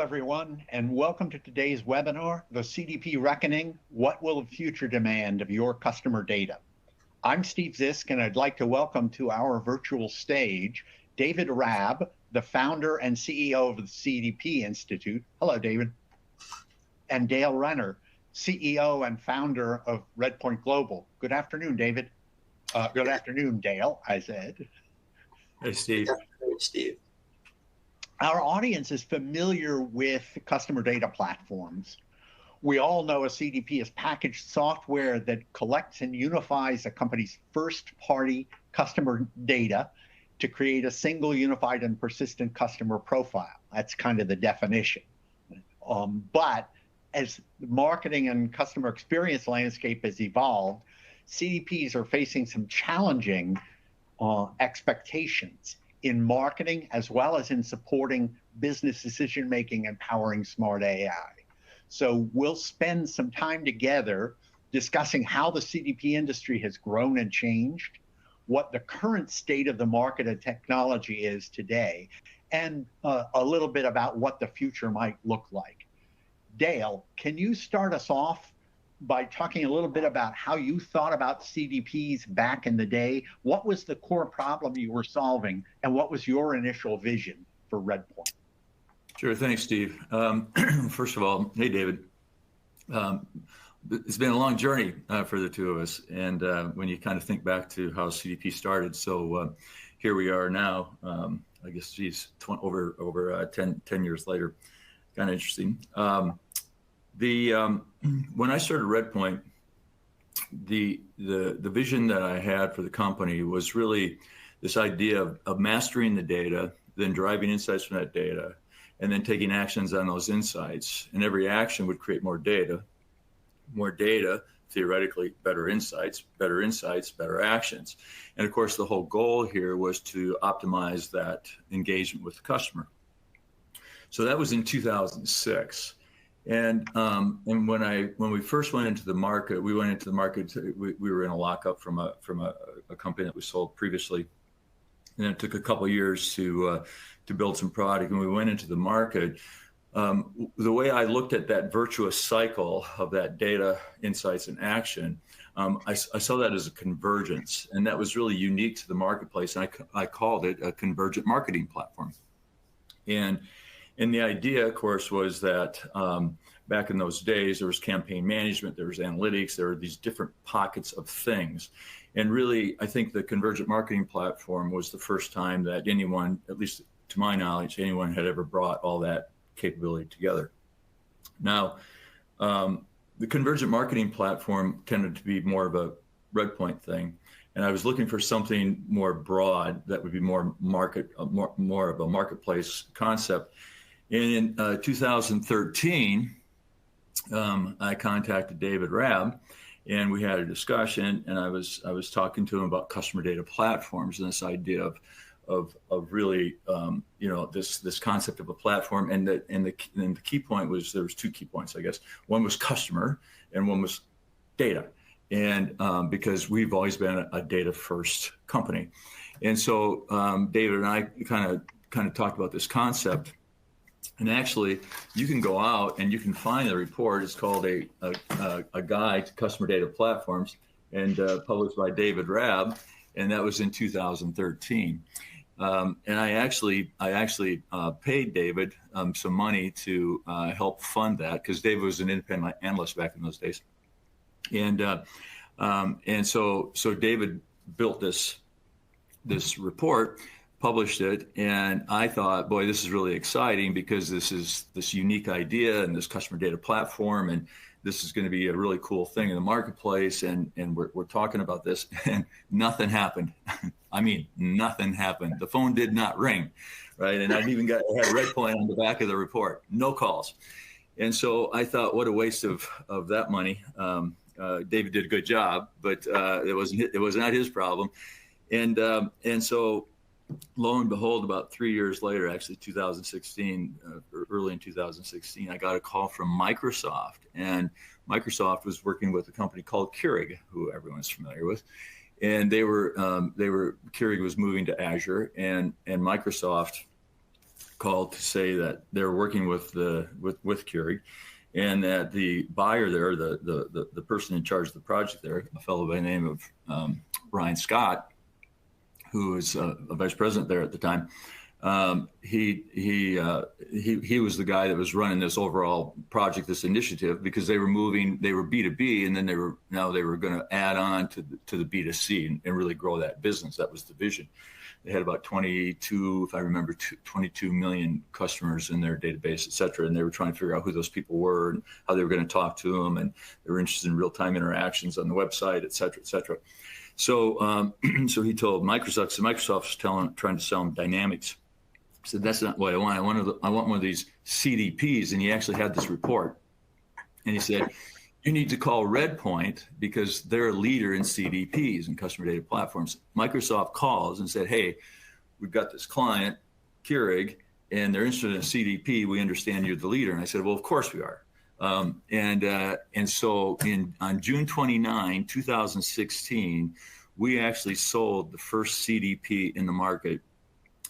everyone, and welcome to today's webinar, the CDP Reckoning, What Will the Future Demand of Your Customer Data? I'm Steve Zisk, and I'd like to welcome to our virtual stage, David Raab, the founder and CEO of the CDP Institute. Hello, David. And Dale Renner, CEO and founder of Redpoint Global. Good afternoon, David. Good afternoon, Dale, I said. Hey, Steve. Good afternoon, Steve. Our audience is familiar with customer data platforms. We all know a CDP is packaged software that collects and unifies a company's first-party customer data to create a single, unified, and persistent customer profile. That's kind of the definition. But as the marketing and customer experience landscape has evolved, CDPs are facing some challenging expectations in marketing, as well as in supporting business decision-making and powering smart AI. So we'll spend some time together discussing how the CDP industry has grown and changed, what the current state of the market and technology is today, and a little bit about what the future might look like. Dale, can you start us off by talking a little bit about how you thought about CDPs back in the day? What was the core problem you were solving, and what was your initial vision for Redpoint? Sure, thanks, Steve. First of all, hey, David. It's been a long journey for the two of us, and when you kind of think back to how CDP started, so here we are now, I guess, geez, over 10 years later. Kind of interesting. When I started Redpoint, the vision that I had for the company was really this idea of mastering the data, then driving insights from that data, and then taking actions on those insights. And every action would create more data, theoretically better insights, better actions. And of course, the whole goal here was to optimize that engagement with the customer. So that was in 2006. And when we first went into the market, we were in a lockup from a company that we sold previously, and it took a couple of years to build some product. And we went into the market. The way I looked at that virtuous cycle of that data, insights, and action, I saw that as a convergence, and that was really unique to the marketplace. And I called it a convergent marketing platform. And the idea, of course, was that back in those days, there was campaign management, there was analytics, there were these different pockets of things. And really, I think the convergent marketing platform was the first time that anyone, at least to my knowledge, anyone had ever brought all that capability together. Now, the convergent marketing platform tended to be more of a Redpoint thing. And I was looking for something more broad that would be more of a marketplace concept. And in 2013, I contacted David Raab, and we had a discussion. And I was talking to him about customer data platforms and this idea of really this concept of a platform. And the key point was, there was two key points, I guess. One was customer, and one was data. And because we've always been a data first company, and so David and I kind of talked about this concept. And actually, you can go out and you can find the report. It's called a Guide to Customer Data Platforms, and published by David Raab, and that was in 2013. And I actually paid David some money to help fund that, because David was an independent analyst back in those days. And so David built this report, published it, and I thought, boy, this is really exciting, because this is this unique idea and this customer data platform, and this is going to be a really cool thing in the marketplace, and we're talking about this, and nothing happened. I mean, nothing happened. The phone did not ring, right? And I had Redpoint on the back of the report, no calls. And so I thought, what a waste of that money. David did a good job, but it was not his problem. And so lo and behold, about 3 years later, actually 2016, early in 2016, I got a call from Microsoft, and Microsoft was working with a company called Keurig, who everyone's familiar with. And Keurig was moving to Azure, and Microsoft called to say that they're working with Keurig, and that the buyer there, the person in charge of the project there, a fellow by the name of Ryan Scott, who was a vice president there at the time, he was the guy that was running this overall project, this initiative, because they were B2B, and then they were going to add on to the B2C and really grow that business. That was the vision. They had about 22, if I remember, 22 million customers in their database, et cetera. And they were trying to figure out who those people were and how they were going to talk to them. And they were interested in real-time interactions on the website, et cetera, et cetera. So, so he told Microsoft, so Microsoft was trying to sell him Dynamics. He said, that's not what I want. I want one of these CDPs. And he actually had this report. And he said, you need to call Redpoint because they're a leader in CDPs and customer data platforms. Microsoft calls and said, hey, we've got this client, Keurig, and they're interested in a CDP. We understand you're the leader. And I said, well, of course we are. And so on June 29, 2016, we actually sold the first CDP in the market.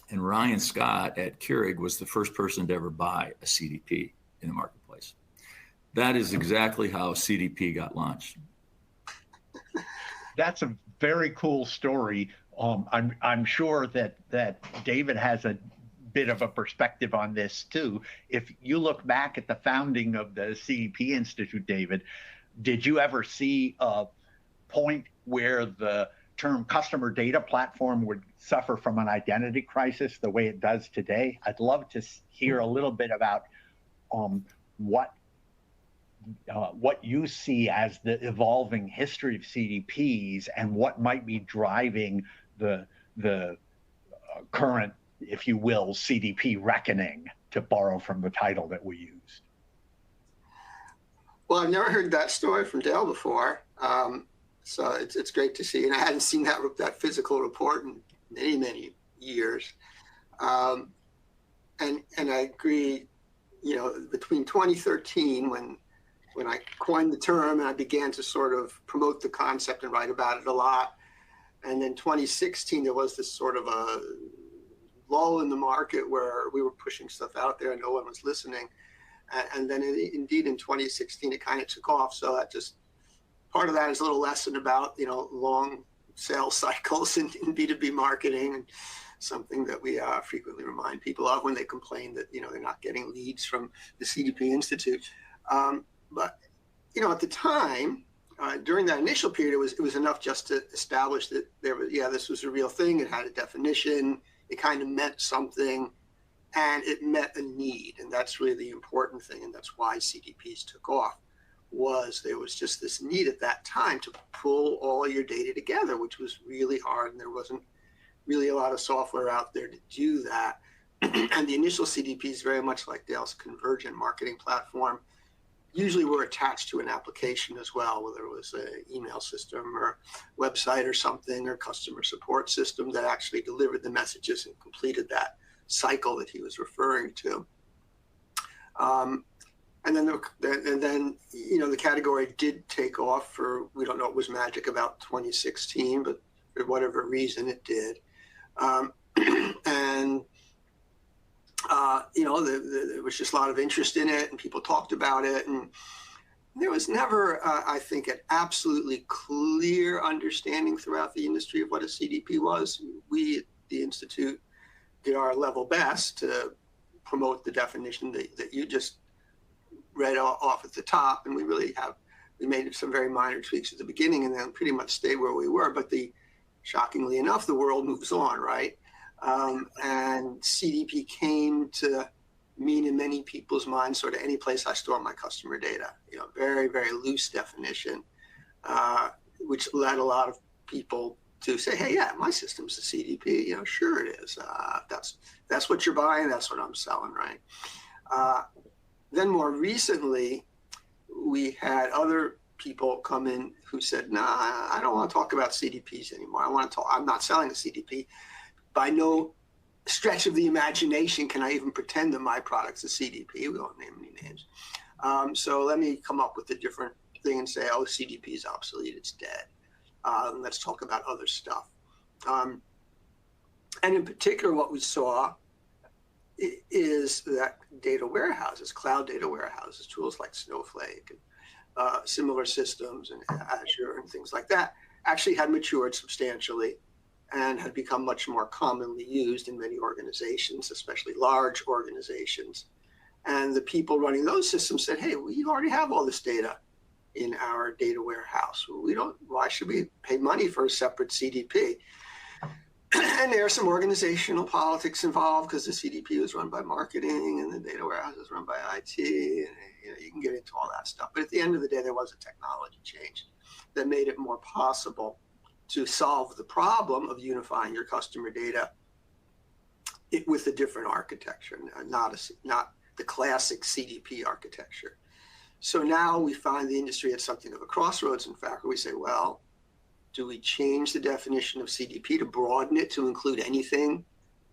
And Ryan Scott at Keurig was the first person to ever buy a CDP in the marketplace. That is exactly how CDP got launched. That's a very cool story. I'm sure that David has a bit of a perspective on this too. If you look back at the founding of the CDP Institute, David, did you ever see a point where the term customer data platform would suffer from an identity crisis the way it does today? I'd love to hear a little bit about what you see as the evolving history of CDPs and what might be driving the current, if you will, CDP reckoning, to borrow from the title that we used. Well, I've never heard that story from Dale before, so it's great to see. And I hadn't seen that physical report in many, many years. And I agree, between 2013, when I coined the term and I began to sort of promote the concept and write about it a lot, and then 2016, there was this sort of a lull in the market where we were pushing stuff out there and no one was listening. And then indeed in 2016, it kind of took off. So that just, part of that is a little lesson about, long sales cycles in B2B marketing, and something that we frequently remind people of when they complain that, they're not getting leads from the CDP Institute. But, at the time, during that initial period, it was enough just to establish that this was a real thing. It had a definition. It kind of meant something, and it met a need. And that's really the important thing. And that's why CDPs took off, was there was just this need at that time to pull all your data together, which was really hard. And there wasn't really a lot of software out there to do that. And the initial CDPs, very much like Dale's convergent marketing platform, usually were attached to an application as well, whether it was an email system or website or something, or customer support system that actually delivered the messages and completed that cycle that he was referring to. And then the category did take off for, we don't know, it was magic about 2016, but for whatever reason it did. There was just a lot of interest in it, and people talked about it, and there was never, I think, an absolutely clear understanding throughout the industry of what a CDP was. We at the Institute did our level best to promote the definition that you just read off at the top, and we made some very minor tweaks at the beginning, and then pretty much stayed where we were. But shockingly enough, the world moves on, right? And CDP came to mean in many people's minds sort of any place I store my customer data, very, very loose definition, which led a lot of people to say, hey, yeah, my system's a CDP, sure it is. That's what you're buying, that's what I'm selling, right? Then more recently, we had other people come in who said, nah, I don't want to talk about CDPs anymore. I'm not selling a CDP. By no stretch of the imagination can I even pretend that my product's a CDP. We won't name any names. So let me come up with a different thing and say, oh, CDP is obsolete, it's dead. Let's talk about other stuff. And in particular, what we saw is that data warehouses, cloud data warehouses, tools like Snowflake and similar systems and Azure and things like that actually had matured substantially and had become much more commonly used in many organizations, especially large organizations. And the people running those systems said, hey, we already have all this data in our data warehouse. Why should we pay money for a separate CDP? And there are some organizational politics involved because the CDP was run by marketing and the data warehouse is run by IT. And you can get into all that stuff. But at the end of the day, there was a technology change that made it more possible to solve the problem of unifying your customer data with a different architecture, not the classic CDP architecture. So now we find the industry at something of a crossroads, in fact, where we say, well, do we change the definition of CDP to broaden it to include anything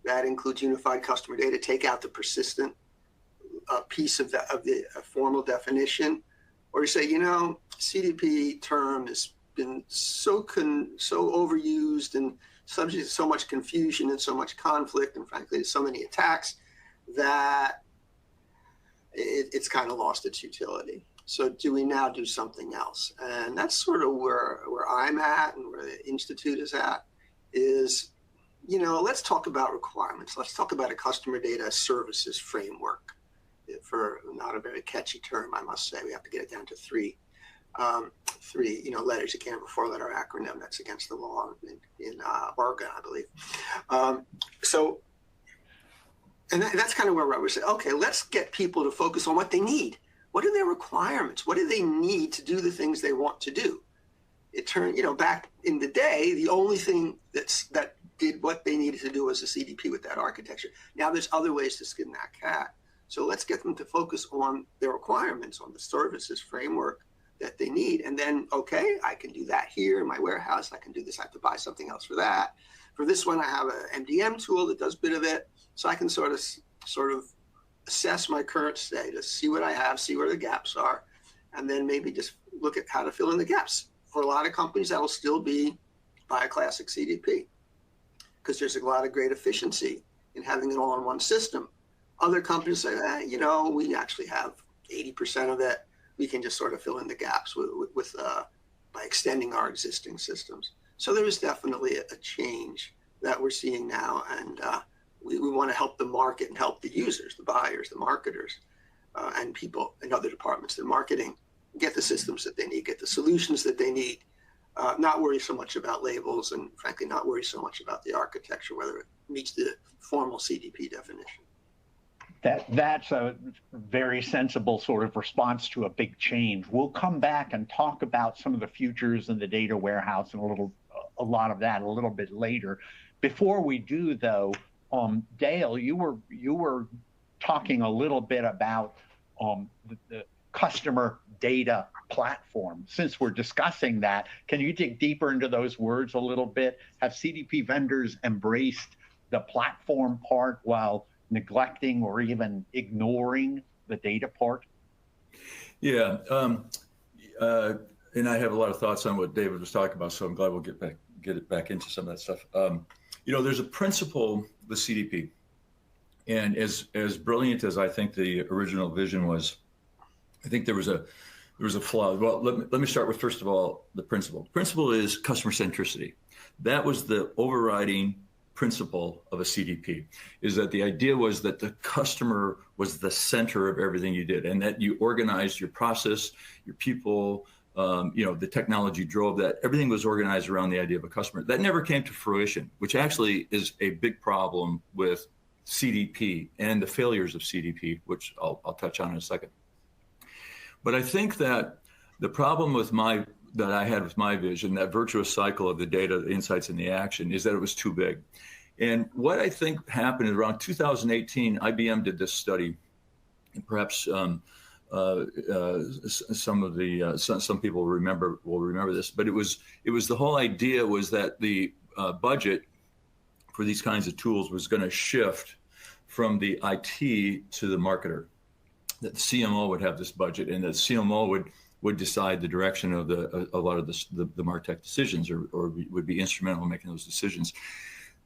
that includes unified customer data, take out the persistent piece of the formal definition, or you say, CDP term has been so overused and subject to so much confusion and so much conflict and frankly so many attacks that it's kind of lost its utility. So do we now do something else? And that's sort of where I'm at and where the Institute is at is, let's talk about requirements. Let's talk about a customer data services framework. For not a very catchy term, I must say. We have to get it down to three letters. You can't have a four-letter acronym. That's against the law in Oregon, I believe. And that's kind of where I would say, okay, let's get people to focus on what they need. What are their requirements? What do they need to do the things they want to do? It turned, back in the day, the only thing that did what they needed to do was a CDP with that architecture. Now there's other ways to skin that cat. So let's get them to focus on their requirements, on the services framework that they need. And then, okay, I can do that here in my warehouse. I can do this. I have to buy something else for that. For this one, I have an MDM tool that does a bit of it. So I can sort of assess my current status, see what I have, see where the gaps are, and then maybe just look at how to fill in the gaps. For a lot of companies, that'll still be by a classic CDP because there's a lot of great efficiency in having it all in one system. Other companies say, we actually have 80% of it. We can just sort of fill in the gaps by extending our existing systems. So there is definitely a change that we're seeing now, and we want to help the market and help the users, the buyers, the marketers, and people in other departments in marketing get the systems that they need, get the solutions that they need, not worry so much about labels, and frankly, not worry so much about the architecture, whether it meets the formal CDP definition. That's a very sensible sort of response to a big change. We'll come back and talk about some of the futures in the data warehouse and a lot of that a little bit later. Before we do, though, Dale, you were talking a little bit about the customer data platform. Since we're discussing that, can you dig deeper into those words a little bit? Have CDP vendors embraced the platform part while neglecting or even ignoring the data part? Yeah, and I have a lot of thoughts on what David was talking about, so I'm glad we'll get it back into some of that stuff. There's a principle, the CDP, and as brilliant as I think the original vision was, I think there was a flaw. Well, let me start with, first of all, the principle. The principle is customer centricity. That was the overriding principle of a CDP, is that the idea was that the customer was the center of everything you did, and that you organized your process, your people, the technology drove that. Everything was organized around the idea of a customer. That never came to fruition, which actually is a big problem with CDP and the failures of CDP, which I'll touch on in a second. But I think that the problem that I had with my vision, that virtuous cycle of the data, the insights, and the action, is that it was too big. And what I think happened is around 2018, IBM did this study, and perhaps some people will remember this, but it was the whole idea was that the budget for these kinds of tools was going to shift from the IT to the marketer. That the CMO would have this budget, and the CMO would decide the direction of a lot of the MarTech decisions, or would be instrumental in making those decisions.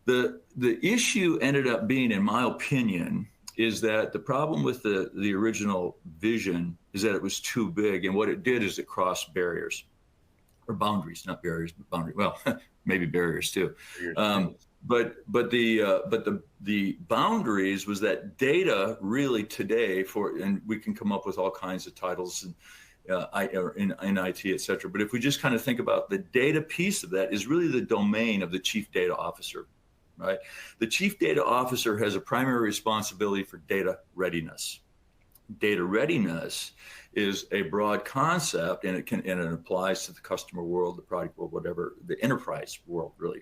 The issue ended up being, in my opinion, is that the problem with the original vision is that it was too big. And what it did is it crossed barriers or boundaries, not barriers, but boundaries. Well, maybe barriers too. But the boundaries was that data really today and we can come up with all kinds of titles and in IT, et cetera. But if we just kind of think about the data piece of that is really the domain of the chief data officer, right? The chief data officer has a primary responsibility for data readiness. Data readiness is a broad concept, and it applies to the customer world, the product world, whatever, the enterprise world really.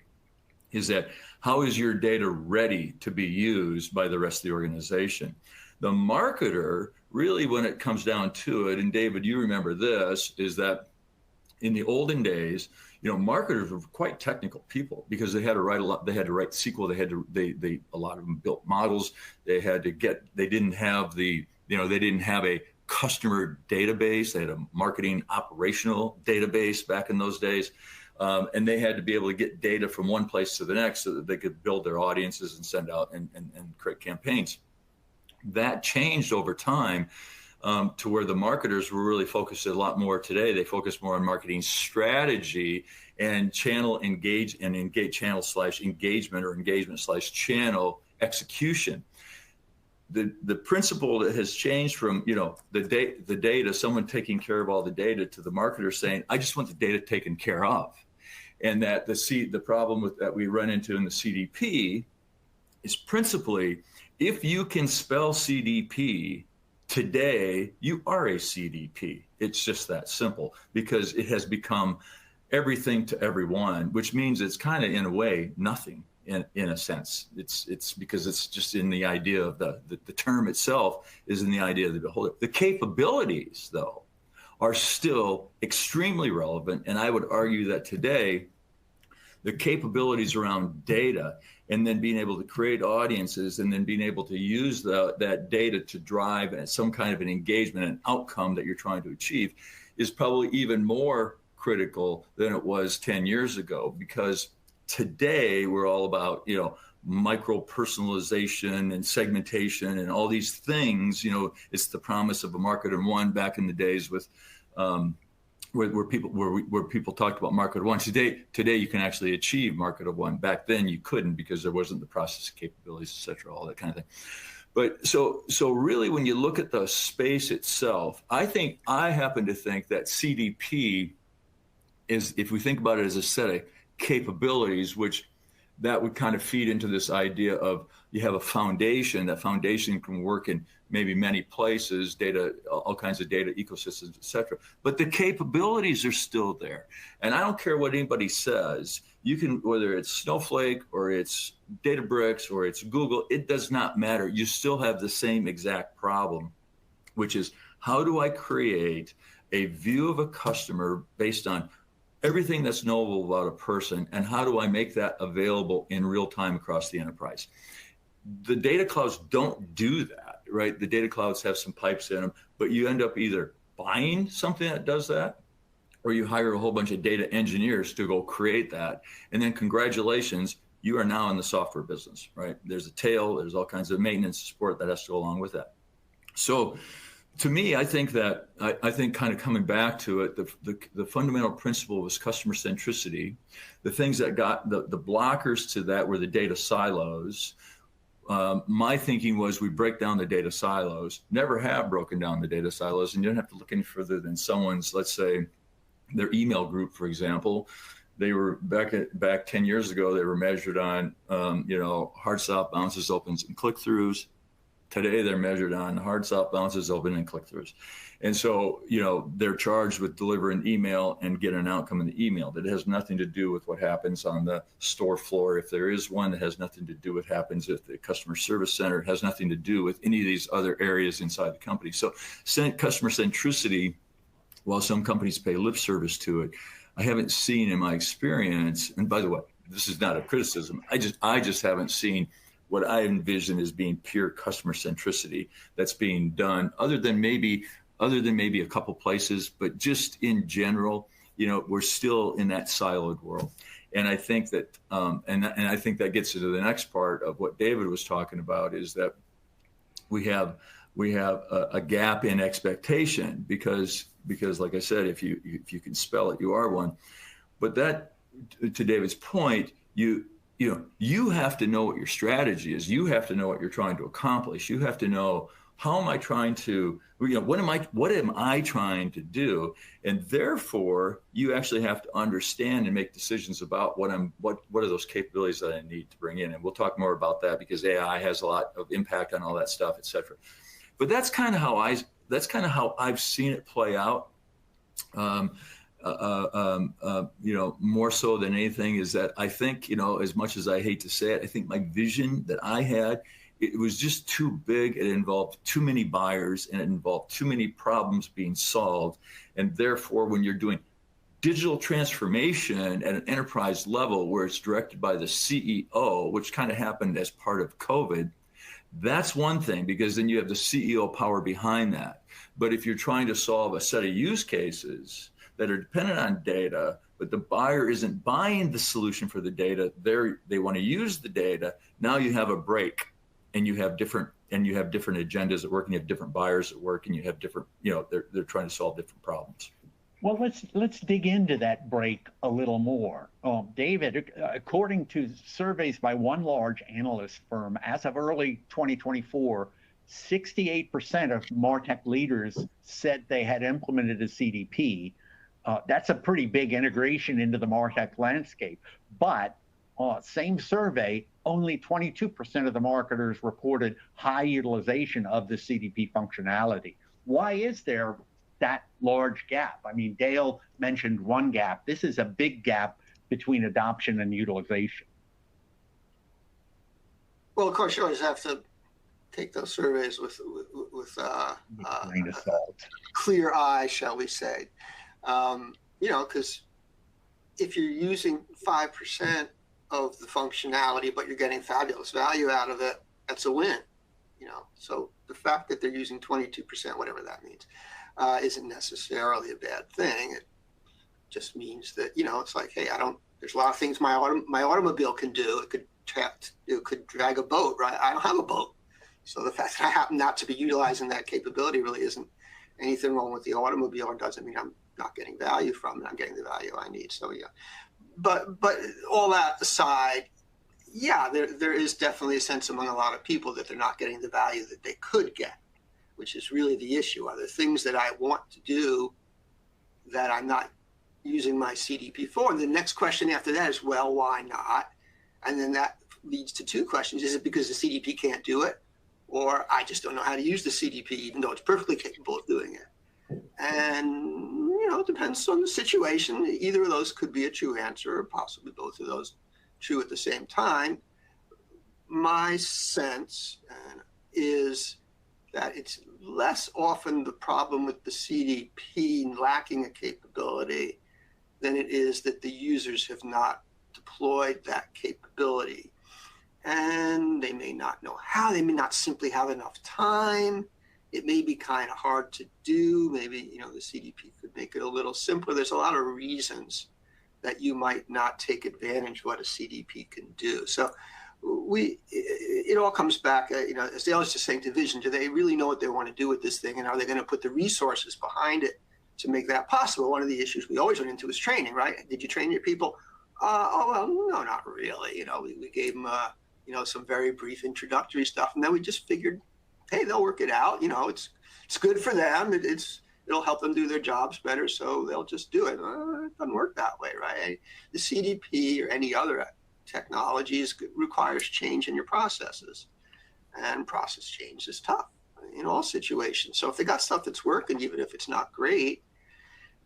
Is that how is your data ready to be used by the rest of the organization? The marketer, really, when it comes down to it, and David, you remember this, is that in the olden days, marketers were quite technical people because they had to write a lot. They had to write SQL. A lot of them built models. They didn't have a customer database. They had a marketing operational database back in those days. And they had to be able to get data from one place to the next so that they could build their audiences and send out and create campaigns. That changed over time to where the marketers were really focused a lot more today. They focus more on marketing strategy and channel channel/engagement or engagement/channel execution. The principle that has changed from the data, someone taking care of all the data, to the marketer saying, I just want the data taken care of. And that the problem that we run into in the CDP is principally, if you can spell CDP today, you are a CDP. It's just that simple, because it has become everything to everyone, which means it's kind of in a way nothing in a sense. It's because it's just in the idea of the term itself is in the idea of the beholder. The capabilities, though, are still extremely relevant. And I would argue that today, the capabilities around data and then being able to create audiences and then being able to use that data to drive some kind of an engagement and outcome that you're trying to achieve is probably even more critical than it was 10 years ago. Because today we're all about, micro personalization and segmentation and all these things. It's the promise of a market in one back in the days with where people talked about market of one. Today you can actually achieve market of one. Back then you couldn't, because there wasn't the process capabilities, et cetera, all that kind of thing. But so really, when you look at the space itself, I happen to think that CDP is, if we think about it as a set of capabilities, which that would kind of feed into this idea of you have a foundation. That foundation can work in maybe many places, data, all kinds of data ecosystems, et cetera. But the capabilities are still there. And I don't care what anybody says. You can, whether it's Snowflake or it's Databricks or it's Google, it does not matter. You still have the same exact problem, which is, how do I create a view of a customer based on everything that's knowable about a person, and how do I make that available in real time across the enterprise? The data clouds don't do that, right? The data clouds have some pipes in them, but you end up either buying something that does that, or you hire a whole bunch of data engineers to go create that. And then congratulations, you are now in the software business, right? There's a tail, there's all kinds of maintenance support that has to go along with that. So to me, I think kind of coming back to it, the fundamental principle was customer centricity. The things that got the blockers to that were the data silos. My thinking was we break down the data silos, never have broken down the data silos, and you don't have to look any further than someone's, let's say, their email group, for example. They were back 10 years ago, they were measured on, hard stop, bounces, opens, and click-throughs. Today, they're measured on hard stop, bounces, open, and click-throughs. And so, they're charged with delivering email and getting an outcome in the email. That has nothing to do with what happens on the store floor. If there is one, that has nothing to do with what happens at the customer service center. It has nothing to do with any of these other areas inside the company. So customer centricity, while some companies pay lip service to it, I haven't seen in my experience, and by the way, this is not a criticism, I just haven't seen what I envision as being pure customer centricity that's being done, other than maybe a couple places, but just in general, we're still in that siloed world. And I think that, and I think that gets into the next part of what David was talking about, is that we have a gap in expectation because like I said, if you can spell it, you are one. But that, to David's point, you have to know what your strategy is. You have to know what you're trying to accomplish. You have to know, how am I trying to, what am I trying to do? And therefore, you actually have to understand and make decisions about what are those capabilities that I need to bring in. And we'll talk more about that because AI has a lot of impact on all that stuff, et cetera. But that's kind of how I've seen it play out. More so than anything is that I think, as much as I hate to say it, I think my vision that I had, it was just too big. It involved too many buyers and it involved too many problems being solved. And therefore, when you're doing digital transformation at an enterprise level where it's directed by the CEO, which kind of happened as part of COVID, that's one thing, because then you have the CEO power behind that. But if you're trying to solve a set of use cases that are dependent on data, but the buyer isn't buying the solution for the data, they want to use the data, now you have a break. And you have different agendas at work, and you have different buyers at work, and you have different, they're trying to solve different problems. Well, let's dig into that break a little more. David, according to surveys by one large analyst firm, as of early 2024, 68% of MarTech leaders said they had implemented a CDP. That's a pretty big integration into the MarTech landscape. But same survey, only 22% of the marketers reported high utilization of the CDP functionality. Why is there that large gap? I mean, Dale mentioned one gap. This is a big gap between adoption and utilization. Well, of course, you always have to take those surveys with a grain of salt. Clear eye, shall we say. Because if you're using 5% of the functionality, but you're getting fabulous value out of it, that's a win. So the fact that they're using 22%, whatever that means, isn't necessarily a bad thing. It just means that, it's like, hey, there's a lot of things my automobile can do. It could drag a boat, right? I don't have a boat. So the fact that I happen not to be utilizing that capability really isn't anything wrong with the automobile, or doesn't mean I'm not getting value from it. I'm getting the value I need. So yeah. But all that aside, yeah, there is definitely a sense among a lot of people that they're not getting the value that they could get, which is really the issue. Are there things that I want to do that I'm not using my CDP for? And the next question after that is, well, why not? And then that leads to two questions. Is it because the CDP can't do it? Or I just don't know how to use the CDP, even though it's perfectly capable of doing it? And it depends on the situation. Either of those could be a true answer, or possibly both of those true at the same time. My sense is that it's less often the problem with the CDP lacking a capability than it is that the users have not deployed that capability. And they may not know how, they may not simply have enough time. It may be kind of hard to do. Maybe, the CDP could make it a little simpler. There's a lot of reasons that you might not take advantage of what a CDP can do. So it all comes back, as Dale was just saying, to vision. Do they really know what they want to do with this thing? And are they going to put the resources behind it to make that possible? One of the issues we always run into is training, right? Did you train your people? Well, no, not really. We gave them, some very brief introductory stuff. And then we just figured, hey, they'll work it out. It's good for them. It'll help them do their jobs better. So they'll just do it. It doesn't work that way, right? The CDP or any other technologies requires change in your processes, and process change is tough in all situations. So if they got stuff that's working, even if it's not great,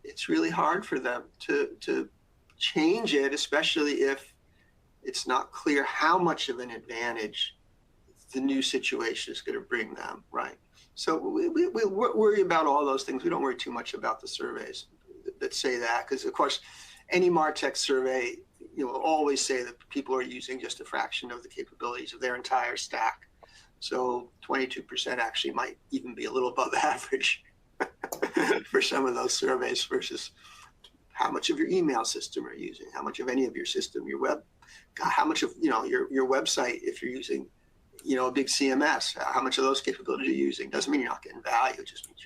it's really hard for them to change it, especially if it's not clear how much of an advantage the new situation is going to bring them, right? So we worry about all those things. We don't worry too much about the surveys that say that, because of course, any MarTech survey, will always say that people are using just a fraction of the capabilities of their entire stack. So 22% actually might even be a little above average for some of those surveys, versus how much of your email system are you using, how much of any of your system, your web, how much of your website, if you're using a big CMS. How much of those capabilities are you using? Doesn't mean you're not getting value. It just means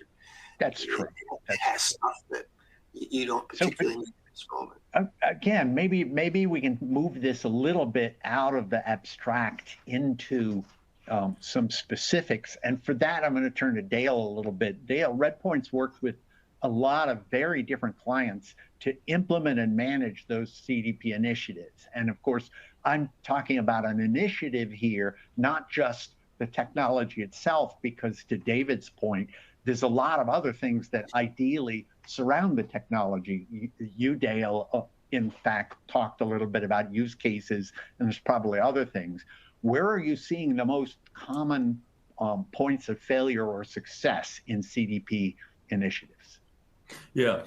That's true. It has stuff that you don't particularly need at this moment. Again, maybe we can move this a little bit out of the abstract into some specifics. And for that, I'm going to turn to Dale a little bit. Dale, Redpoint's worked with a lot of very different clients to implement and manage those CDP initiatives. And of course, I'm talking about an initiative here, not just the technology itself, because to David's point, there's a lot of other things that ideally surround the technology. You, Dale, in fact, talked a little bit about use cases, and there's probably other things. Where are you seeing the most common points of failure or success in CDP initiatives? Yeah.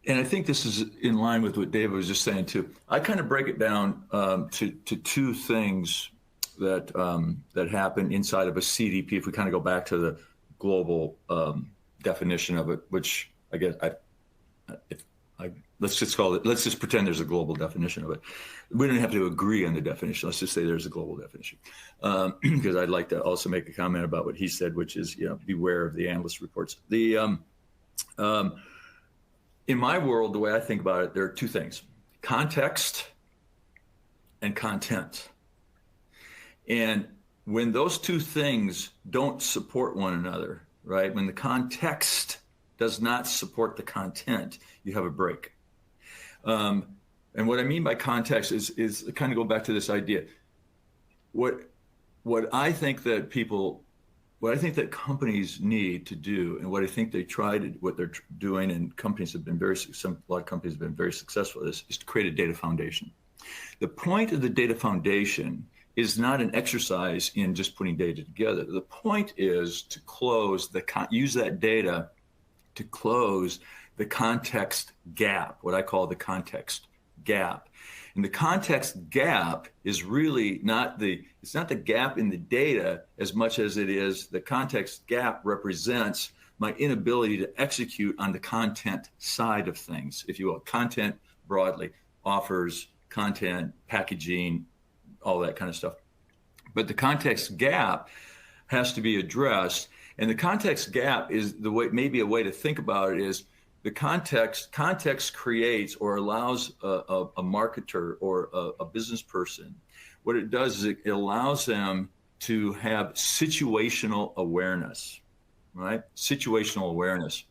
And I think this is in line with what David was just saying, too. I kind of break it down to two things that happen inside of a CDP. If we kind of go back to the global definition of it, which I guess let's just pretend there's a global definition of it. We don't have to agree on the definition. Let's just say there's a global definition. Because I'd like to also make a comment about what he said, which is, beware of the analyst reports. In my world, the way I think about it, there are two things: context and content. And when those two things don't support one another, right? When the context does not support the content, you have a break. And what I mean by context is kind of go back to this idea. What I think that companies need to do, and what I think what they're doing, and companies have been a lot of companies have been very successful at this, is to create a data foundation. The point of the data foundation is not an exercise in just putting data together. The point is to use that data to close the context gap, what I call the context gap. And the context gap is really it's not the gap in the data as much as it is the context gap represents my inability to execute on the content side of things, if you will. Content broadly, offers, content, packaging, all that kind of stuff. But the context gap has to be addressed. And the context gap is maybe a way to think about it is the context creates or allows a marketer or a business person. What it does is it allows them to have situational awareness, right? Situational awareness.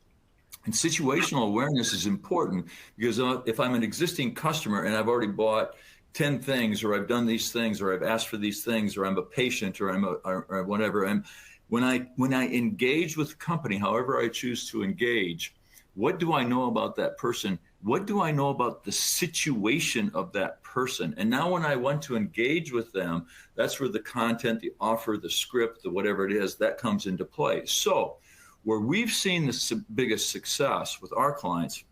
And situational awareness is important because if I'm an existing customer and I've already bought 10 things, or I've done these things, or I've asked for these things, or I'm a patient, or or whatever, when I engage with the company, however I choose to engage, what do I know about that person? What do I know about the situation of that person? And now when I want to engage with them, that's where the content, the offer, the script, the whatever it is, that comes into play. So where we've seen the biggest success with our clients,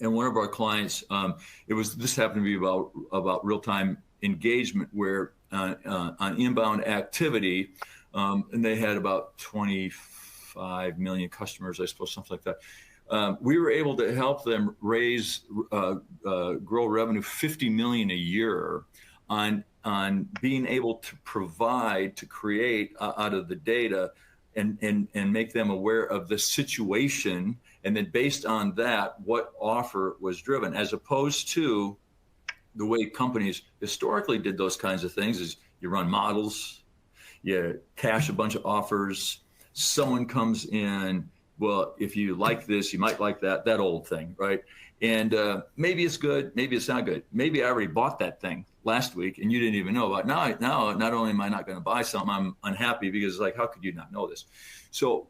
and one of our clients, this happened to be about real-time engagement, where on inbound activity, and they had about 25 million customers, I suppose, something like that. We were able to help them grow revenue 50 million a year on being able to create out of the data and make them aware of the situation. And then based on that, what offer was driven, as opposed to the way companies historically did those kinds of things is you run models, you cache a bunch of offers, someone comes in, well, if you like this, you might like that old thing, right? And maybe it's good, maybe it's not good. Maybe I already bought that thing last week and you didn't even know about it. Now, not only am I not going to buy something, I'm unhappy because how could you not know this? So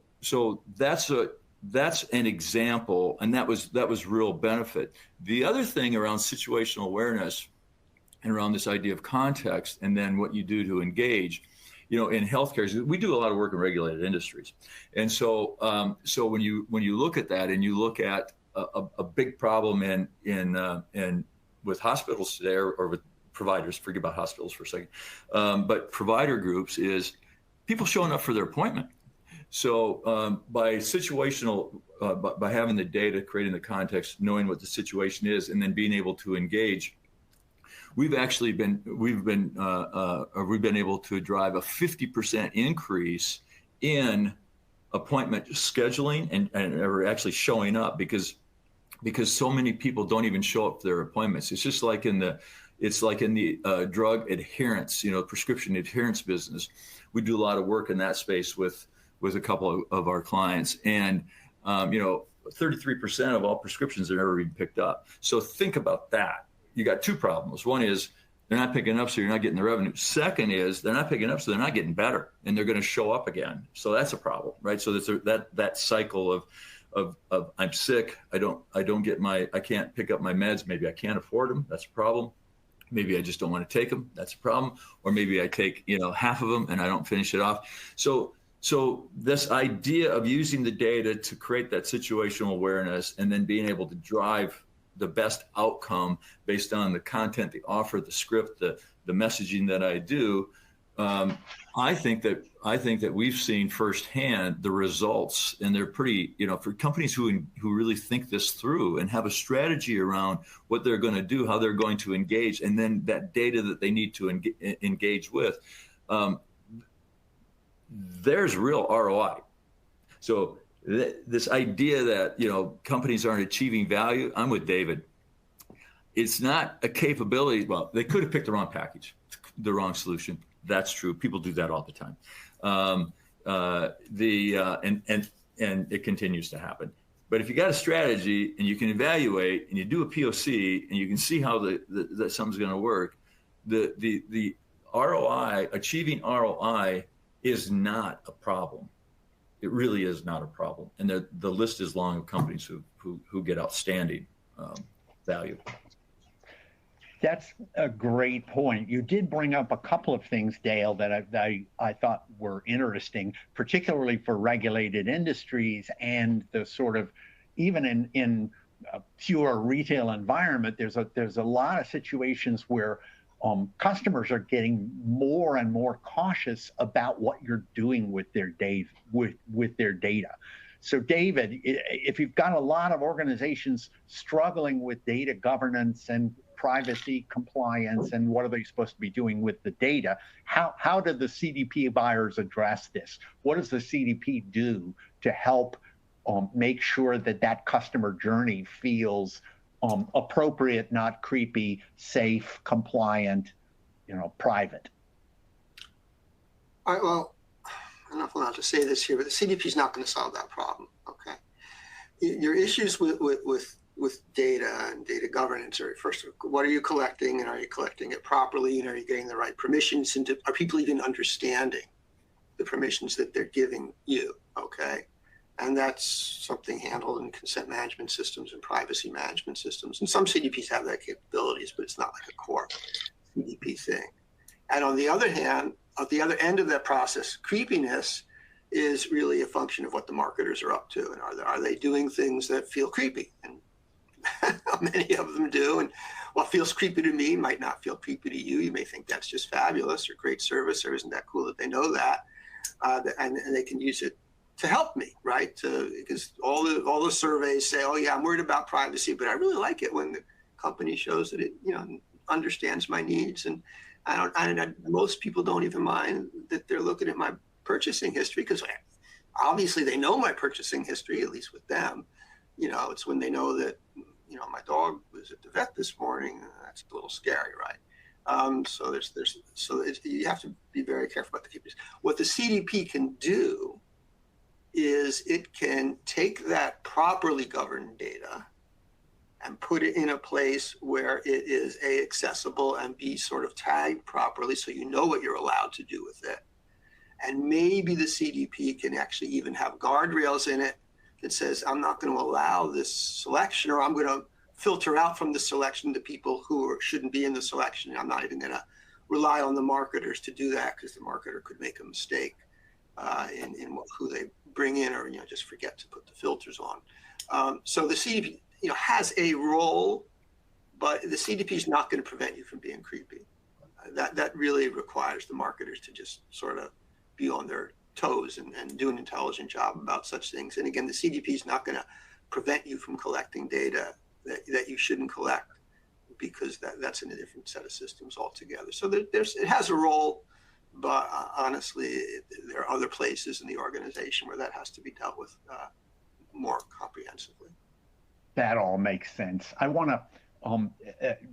that's an example, and that was real benefit. The other thing around situational awareness and around this idea of context, and then what you do to engage, in healthcare, we do a lot of work in regulated industries, and so when you look at that and you look at a big problem in with hospitals today, or with providers, forget about hospitals for a second, but provider groups, is people showing up for their appointment. So by situational, by having the data, creating the context, knowing what the situation is, and then being able to engage, we've been able to drive a 50% increase in appointment scheduling and are actually showing up because so many people don't even show up for their appointments. It's just like in the drug adherence, prescription adherence business. We do a lot of work in that space with a couple of our clients, and 33% of all prescriptions are never even picked up. So think about that. You got two problems. One is they're not picking up, so you're not getting the revenue. Second is they're not picking up, so they're not getting better, and they're going to show up again. So that's a problem, right? So that cycle of I'm sick, I can't pick up my meds. Maybe I can't afford them. That's a problem. Maybe I just don't want to take them. That's a problem. Or maybe I take half of them and I don't finish it off. So this idea of using the data to create that situational awareness and then being able to drive the best outcome based on the content, the offer, the script, the messaging that I do, I think that we've seen firsthand the results, and they're pretty, for companies who really think this through and have a strategy around what they're going to do, how they're going to engage, and then that data that they need to engage with. There's real ROI. So this idea that companies aren't achieving value, I'm with David. It's not a capability. Well, they could have picked the wrong package, the wrong solution. That's true. People do that all the time. And it continues to happen. But if you got a strategy and you can evaluate and you do a POC and you can see how that something's going to work, the ROI, achieving ROI, is not a problem. It really is not a problem. And the list is long of companies who get outstanding value. That's a great point. You did bring up a couple of things, Dale, that I thought were interesting, particularly for regulated industries and the sort of, even in a pure retail environment, there's a lot of situations where customers are getting more and more cautious about what you're doing with their data. So, David, if you've got a lot of organizations struggling with data governance and privacy compliance and what are they supposed to be doing with the data, how do the CDP buyers address this? What does the CDP do to help make sure that customer journey feels appropriate, not creepy, safe, compliant, private? All right, well, I don't know if I'm allowed to say this here, but the CDP is not going to solve that problem. Okay, your issues with data and data governance are, first, what are you collecting, and are you collecting it properly, and are you getting the right permissions, and are people even understanding the permissions that they're giving you? Okay, and that's something handled in consent management systems and privacy management systems, and some CDPs have that capabilities, but it's not like a core CDP thing. And on the other hand, at the other end of that process, creepiness is really a function of what the marketers are up to, and are they doing things that feel creepy? And many of them do, and what feels creepy to me might not feel creepy to you. You may think that's just fabulous or great service, or isn't that cool that they know that, and they can use it to help me, right? Because all the surveys say, oh yeah, I'm worried about privacy, but I really like it when the company shows that it understands my needs, and most people don't even mind that they're looking at my purchasing history, because obviously they know my purchasing history, at least with them. It's when they know that my dog was at the vet this morning. That's a little scary, right? So you have to be very careful about the keepers. What the CDP can do is it can take that properly governed data and put it in a place where it is A, accessible, and B, sort of tagged properly so you know what you're allowed to do with it. And maybe the CDP can actually even have guardrails in it that says, I'm not going to allow this selection, or I'm going to filter out from the selection the people who shouldn't be in the selection. I'm not even going to rely on the marketers to do that, because the marketer could make a mistake in who they bring in, or just forget to put the filters on. So the CDP has a role, but the CDP is not going to prevent you from being creepy. That really requires the marketers to just sort of be on their toes and do an intelligent job about such things. And again, the CDP is not going to prevent you from collecting data that you shouldn't collect, because that's in a different set of systems altogether. So it has a role, but honestly, there are other places in the organization where that has to be dealt with more comprehensively. That all makes sense. I want to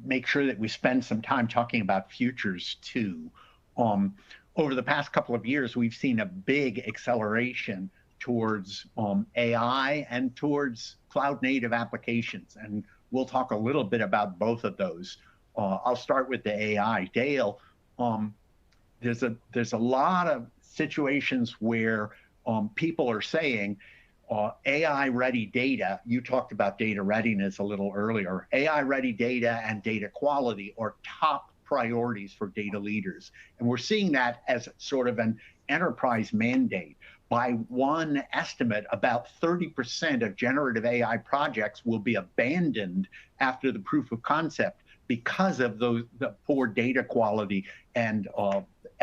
make sure that we spend some time talking about futures too. Over the past couple of years, we've seen a big acceleration towards AI and towards cloud native applications. And we'll talk a little bit about both of those. I'll start with the AI. Dale, there's a lot of situations where people are saying AI ready data, you talked about data readiness a little earlier, AI ready data and data quality are top priorities for data leaders. And we're seeing that as sort of an enterprise mandate. By one estimate, about 30% of generative AI projects will be abandoned after the proof of concept because of the poor data quality and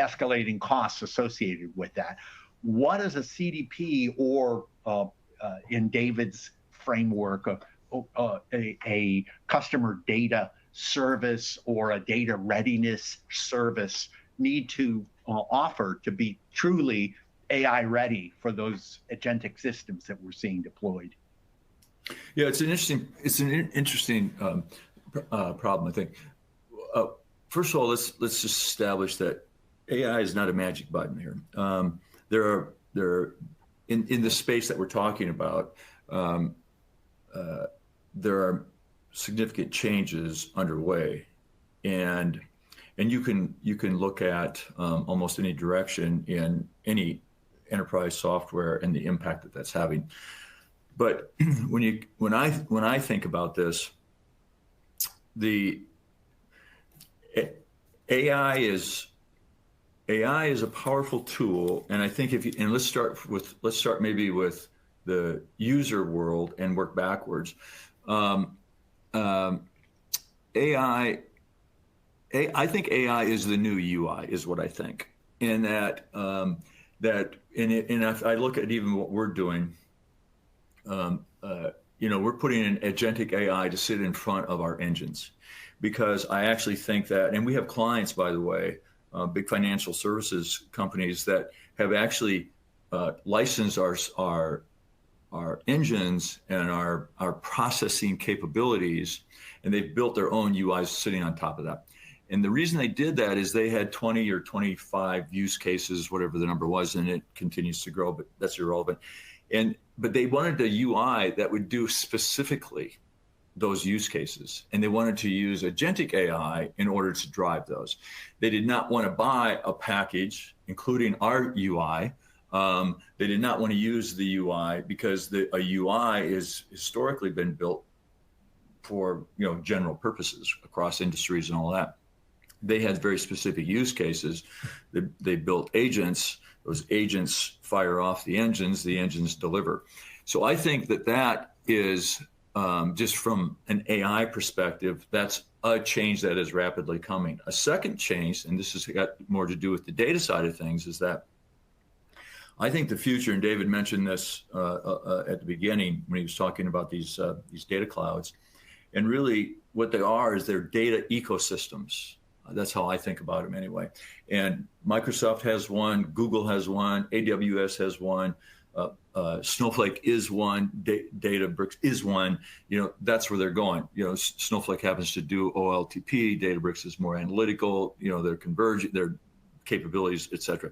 escalating costs associated with that. What is a CDP or in David's framework, a customer data service or a data readiness service need to offer to be truly AI ready for those agentic systems that we're seeing deployed? Yeah, it's an interesting problem, I think. First of all, let's just establish that AI is not a magic button here. There are in the space that we're talking about, there are significant changes underway, and you can look at almost any direction in any enterprise software and the impact that that's having. But when I think about this, the AI is a powerful tool, and I think let's start maybe with the user world and work backwards. I think AI is the new UI, is what I think, and that if I look at even what we're doing, we're putting an agentic AI to sit in front of our engines, because I actually think that, and we have clients, by the way, big financial services companies that have actually licensed our engines and our processing capabilities, and they've built their own UIs sitting on top of that. And the reason they did that is they had 20 or 25 use cases, whatever the number was, and it continues to grow, but that's irrelevant. But they wanted a UI that would do specifically those use cases, and they wanted to use agentic AI in order to drive those. They did not want to buy a package, including our UI. They did not want to use the UI because a UI is historically been built for general purposes across industries and all that. They had very specific use cases. They built agents. Those agents fire off the engines deliver. So I think that is just from an AI perspective, that's a change that is rapidly coming. A second change, and this has got more to do with the data side of things, is that I think the future, and David mentioned this at the beginning when he was talking about these data clouds, and really what they are is they're data ecosystems. That's how I think about them anyway. And Microsoft has one, Google has one, AWS has one, Snowflake is one, Databricks is one. That's where they're going. Snowflake happens to do OLTP, Databricks is more analytical. They're converging, their capabilities, et cetera.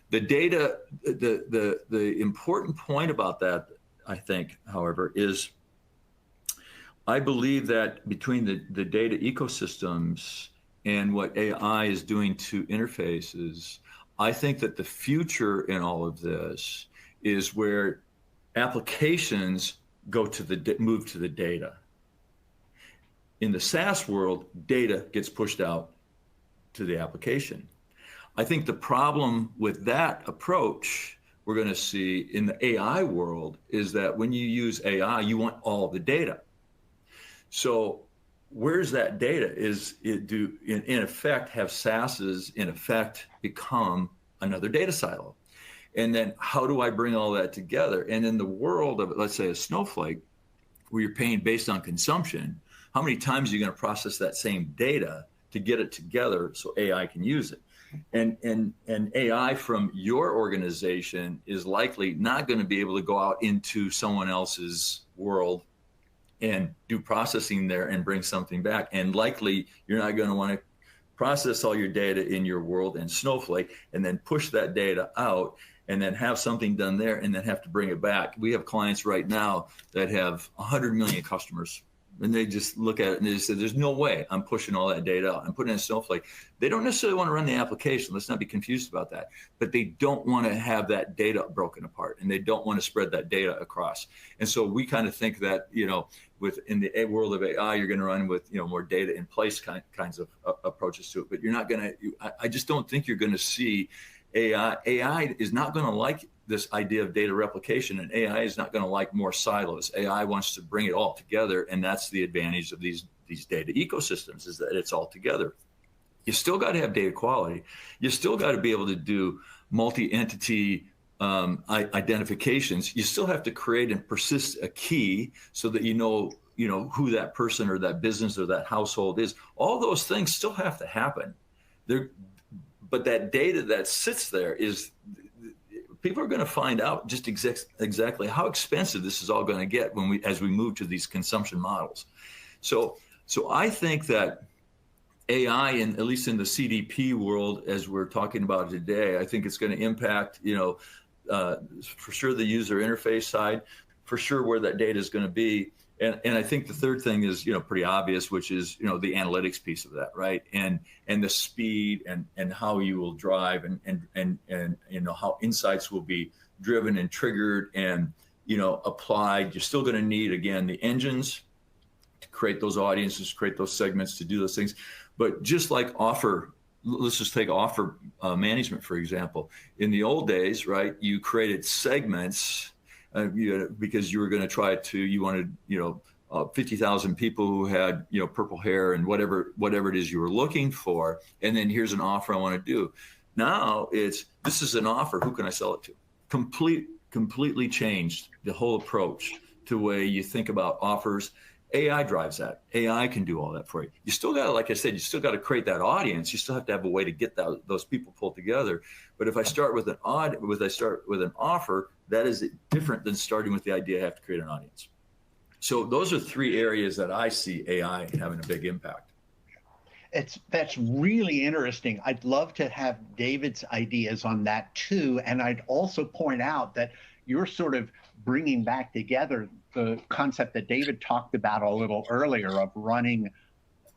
The data, the important point about that, I think, however, is I believe that between the data ecosystems and what AI is doing to interfaces, I think that the future in all of this is where applications move to the data. In the SaaS world, data gets pushed out to the application. I think the problem with that approach we're going to see in the AI world is that when you use AI, you want all the data. So where's that data? In effect, have SaaSes in effect become another data silo? And then how do I bring all that together? And in the world of, let's say, a Snowflake, where you're paying based on consumption, how many times are you going to process that same data to get it together so AI can use it? And AI from your organization is likely not going to be able to go out into someone else's world and do processing there and bring something back. And likely you're not going to want to process all your data in your world in Snowflake and then push that data out and then have something done there and then have to bring it back. We have clients right now that have 100 million customers, and they just look at it and they say, there's no way I'm pushing all that data out. I'm putting it in Snowflake. They don't necessarily want to run the application. Let's not be confused about that. But they don't want to have that data broken apart, and they don't want to spread that data across. And so we kind of think that, in the world of AI, you're going to run with, more data in place kinds of approaches to it. But you're not going to, I just don't think you're going to see AI. AI is not going to like this idea of data replication, and AI is not going to like more silos. AI wants to bring it all together, and that's the advantage of these data ecosystems, is that it's all together. You still got to have data quality. You still got to be able to do multi-entity identifications. You still have to create and persist a key so that you know who that person or that business or that household is. All those things still have to happen. But that data that sits there is, people are going to find out just exactly how expensive this is all going to get as we move to these consumption models. So I think that AI, and at least in the CDP world, as we're talking about today, I think it's going to impact, for sure the user interface side, for sure where that data is going to be. And I think the third thing is, pretty obvious, which is, the analytics piece of that, right? And the speed and how you will drive and how insights will be driven and triggered and, applied. You're still going to need, again, the engines to create those audiences, create those segments, to do those things. But just like let's just take offer management, for example. In the old days, right, you created segments because you were going to you wanted, 50,000 people who had, purple hair and whatever it is you were looking for. And then here's an offer I want to do. Now this is an offer. Who can I sell it to? Completely changed the whole approach to the way you think about offers. AI drives that. AI can do all that for you. You still got to, like I said, you still got to create that audience. You still have to have a way to get those people pulled together. But if I start with an offer, that is different than starting with the idea I have to create an audience. So those are three areas that I see AI having a big impact. That's really interesting. I'd love to have David's ideas on that too. And I'd also point out that you're sort of bringing back together the concept that David talked about a little earlier of running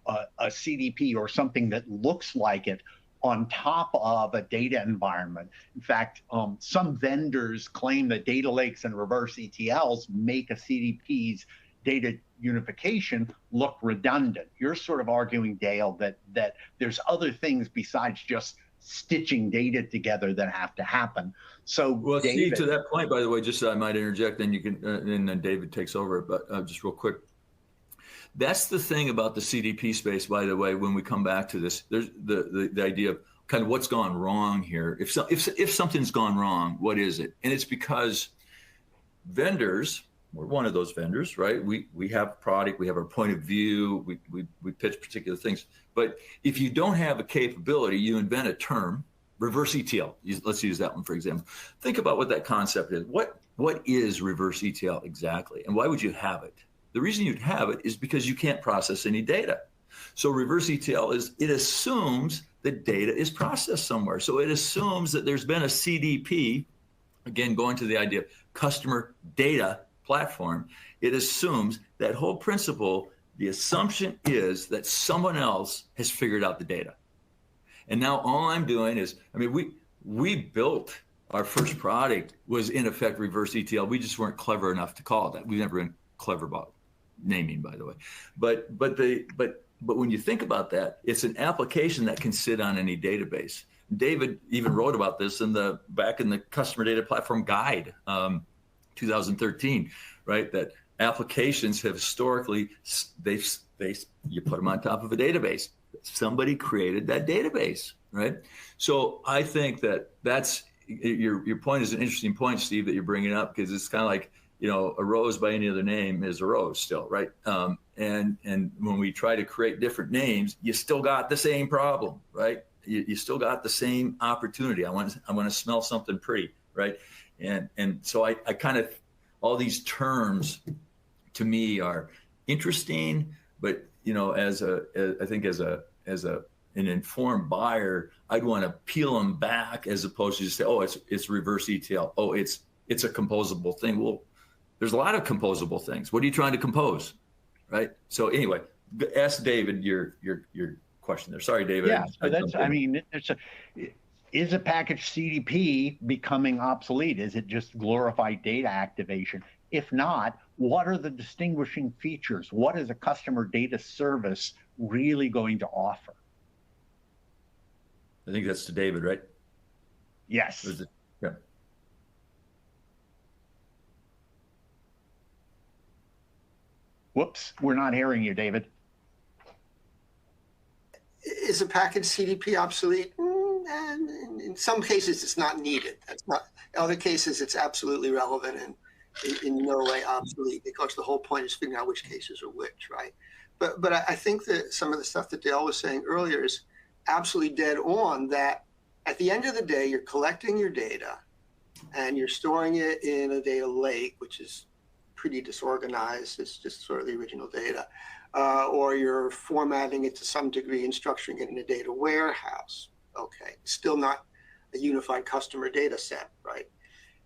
a CDP or something that looks like it on top of a data environment. In fact, some vendors claim that data lakes and reverse ETLs make a CDP's data unification look redundant. You're sort of arguing, Dale, that there's other things besides just stitching data together that have to happen. So, well, David, Steve, to that point, by the way, just so I might interject, then you can, and then David takes over. But just real quick, that's the thing about the CDP space. By the way, when we come back to this, there's the idea of kind of what's gone wrong here. If something's gone wrong, what is it? And it's because vendors. We're one of those vendors, right? We have a product, we have our point of view, we pitch particular things. But if you don't have a capability, you invent a term, reverse ETL. Let's use that one, for example. Think about what that concept is. What is reverse ETL exactly? And why would you have it? The reason you'd have it is because you can't process any data. So reverse ETL it assumes that data is processed somewhere. So it assumes that there's been a CDP, again, going to the idea of customer data platform. It assumes that whole principle. The assumption is that someone else has figured out the data. And now all I'm doing is, we built our first product was in effect reverse ETL. We just weren't clever enough to call it that. We've never been clever about naming, by the way. But when you think about that, it's an application that can sit on any database. David even wrote about this back in the customer data platform guide, 2013, right? That applications have historically, you put them on top of a database. Somebody created that database, right? So I think that's your point is an interesting point, Steve, that you're bringing up, because it's kind of like a rose by any other name is a rose still, right? And when we try to create different names, you still got the same problem, right? You still got the same opportunity. I want to smell something pretty, right? And so I kind of, all these terms to me are interesting, but I think as an informed buyer, I'd want to peel them back as opposed to just say, oh, it's reverse ETL. Oh, it's a composable thing. Well, there's a lot of composable things. What are you trying to compose, right? So anyway, ask David your question there. Sorry, David. Yeah, so is a package CDP becoming obsolete? Is it just glorified data activation? If not, what are the distinguishing features? What is a customer data service really going to offer? I think that's to David, right? Yes. Yeah. Whoops, we're not hearing you, David. Is a package CDP obsolete? And in some cases, it's not needed. That's not. In other cases, it's absolutely relevant and in no way obsolete, because the whole point is figuring out which cases are which, right? But I think that some of the stuff that Dale was saying earlier is absolutely dead on, that at the end of the day, you're collecting your data and you're storing it in a data lake, which is pretty disorganized. It's just sort of the original data. Or you're formatting it to some degree and structuring it in a data warehouse. Okay, still not a unified customer data set, right?